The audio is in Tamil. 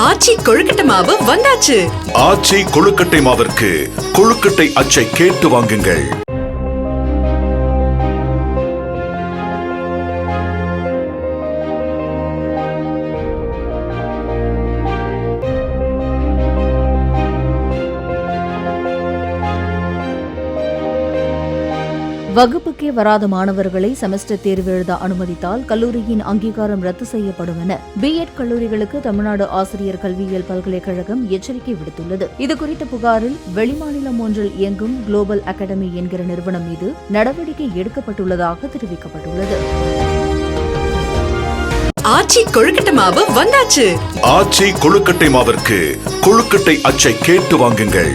ஆச்சி கொழுக்கட்டை மாவு வந்தாச்சு. ஆச்சி கொழுக்கட்டை மாவிற்கு கொழுக்கட்டை அச்சை கேட்டு வாங்குங்கள். வகுப்புக்கே வராத மாணவர்களை செமஸ்டர் தேர்வு எழுத அனுமதித்தால் கல்லூரியின் அங்கீகாரம் ரத்து செய்யப்படும் என பிஎட் கல்லூரிகளுக்கு தமிழ்நாடு ஆசிரியர் கல்வியியல் பல்கலைக்கழகம் எச்சரிக்கை விடுத்துள்ளது. இதுகுறித்த புகாரில் வெளிமாநிலம் ஒன்றில் இயங்கும் குளோபல் அகாடமி என்கிற நிறுவனம் மீது நடவடிக்கை எடுக்கப்பட்டுள்ளதாக தெரிவிக்கப்பட்டுள்ளது. ஆச்சி கொழுக்கட்டை மாவு வந்தாச்சு. ஆச்சி கொழுக்கட்டை மாவிற்கு கொழுக்கட்டை அச்சை கேட்டு வாங்குங்கள்.